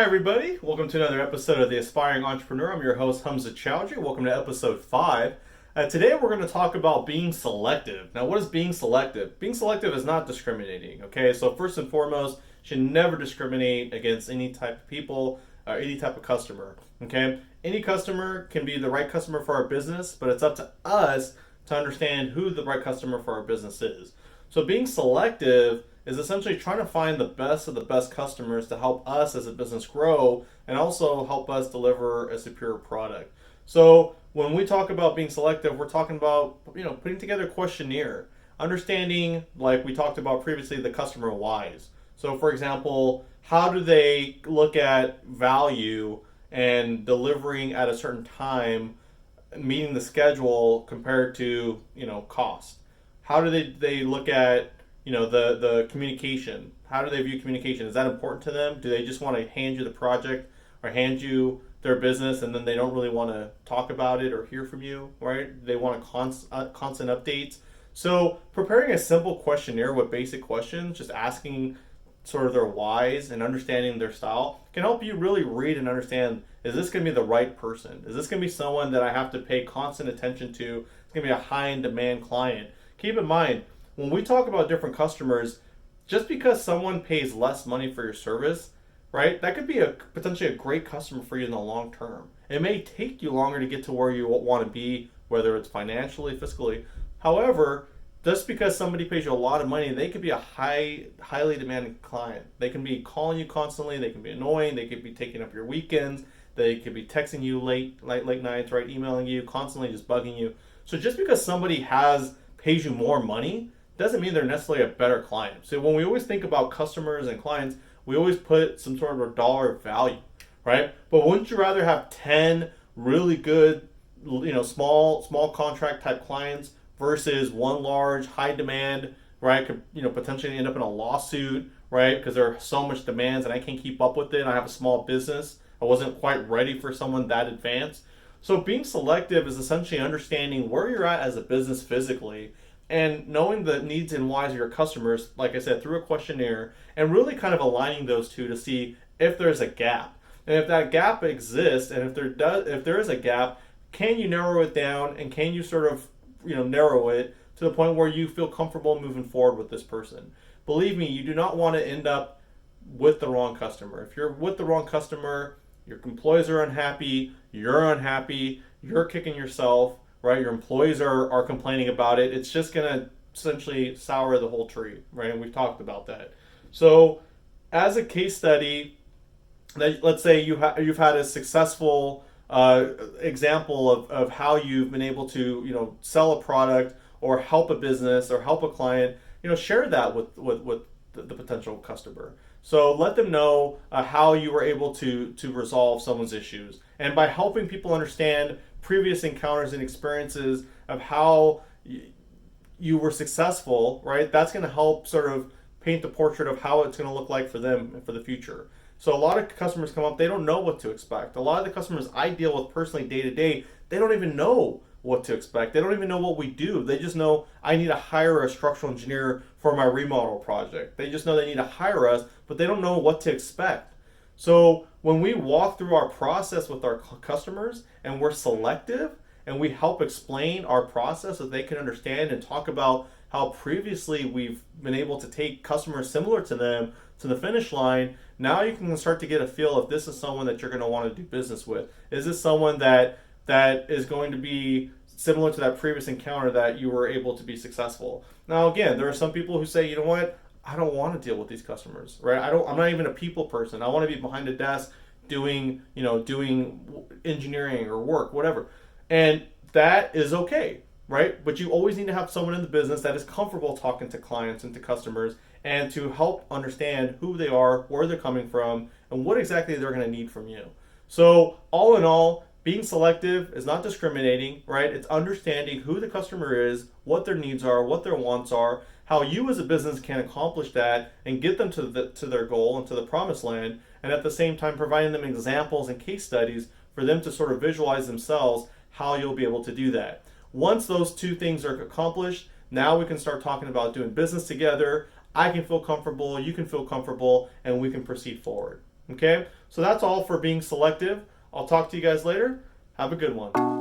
everybody. Welcome to another episode of The Aspiring Entrepreneur. I'm your host, Hamza Chowdhury. Welcome to episode 5. Today we're going to talk about being selective. Now, what is being selective? Being selective is not discriminating, okay? So first and foremost, you should never discriminate against any type of people or any type of customer, okay? Any customer can be the right customer for our business, but it's up to us to understand who the right customer for our business is. So being selective is essentially trying to find the best of the best customers to help us as a business grow and also help us deliver a superior product. So when we talk about being selective, we're talking about putting together a questionnaire, understanding, like we talked about previously, the customer whys. So for example, how do they look at value and delivering at a certain time, meeting the schedule compared to cost? How do they look at the communication? How do they view communication? Is that important to them? Do they just want to hand you the project or hand you their business and then they don't really want to talk about it or hear from you, right? They want constant updates. So preparing a simple questionnaire with basic questions, just asking sort of their whys and understanding their style can help you really read and understand, is this going to be the right person? Is this going to be someone that I have to pay constant attention to? It's going to be a high in demand client. Keep in mind, when we talk about different customers, just because someone pays less money for your service, right, that could be potentially a great customer for you in the long term. It may take you longer to get to where you want to be, whether it's financially, fiscally. However, just because somebody pays you a lot of money, they could be a highly demanding client. They can be calling you constantly. They can be annoying. They could be taking up your weekends. They could be texting you late nights, right, emailing you, constantly just bugging you. So just because somebody pays you more money doesn't mean they're necessarily a better client. So when we always think about customers and clients, we always put some sort of a dollar value, right? But wouldn't you rather have 10 really good, small contract type clients versus one large high demand, right? Could, potentially end up in a lawsuit, right? Because there are so much demands and I can't keep up with it. And I have a small business. I wasn't quite ready for someone that advanced. So being selective is essentially understanding where you're at as a business physically and knowing the needs and whys of your customers, like I said, through a questionnaire, and really kind of aligning those two to see if there's a gap. And if that gap exists, and if there is a gap, can you narrow it down and can you sort of narrow it to the point where you feel comfortable moving forward with this person? Believe me, you do not want to end up with the wrong customer. If you're with the wrong customer, your employees are unhappy, you're kicking yourself, right? Your employees are complaining about it. It's just going to essentially sour the whole tree, right? And we've talked about that. So as a case study, let's say you've had a successful example of how you've been able to sell a product or help a business or help a client, share that with the potential customer. So let them know how you were able to resolve someone's issues. And by helping people understand previous encounters and experiences of how you were successful, right, that's going to help sort of paint the portrait of how it's going to look like for them for the future. So a lot of customers come up, they don't know what to expect. A lot of the customers I deal with personally day to day, they don't even know what to expect. They don't even know what we do. They just know I need to hire a structural engineer for my remodel project. They just know they need to hire us, but they don't know what to expect. So when we walk through our process with our customers and we're selective and we help explain our process so they can understand and talk about how previously we've been able to take customers similar to them to the finish line, now you can start to get a feel if this is someone that you're going to want to do business with. Is this someone that is going to be similar to that previous encounter that you were able to be successful? Now, again, there are some people who say, you know what, I don't want to deal with these customers, right? I'm not even a people person. I want to be behind a desk doing engineering or work, whatever. And that is okay, right? But you always need to have someone in the business that is comfortable talking to clients and to customers and to help understand who they are, where they're coming from, and what exactly they're going to need from you. So all in all, being selective is not discriminating, right? It's understanding who the customer is, what their needs are, what their wants are, how you as a business can accomplish that and get them to their goal and to the promised land, and at the same time providing them examples and case studies for them to sort of visualize themselves how you'll be able to do that. Once those two things are accomplished, now we can start talking about doing business together. I can feel comfortable, you can feel comfortable, and we can proceed forward. Okay? So that's all for being selective. I'll talk to you guys later. Have a good one.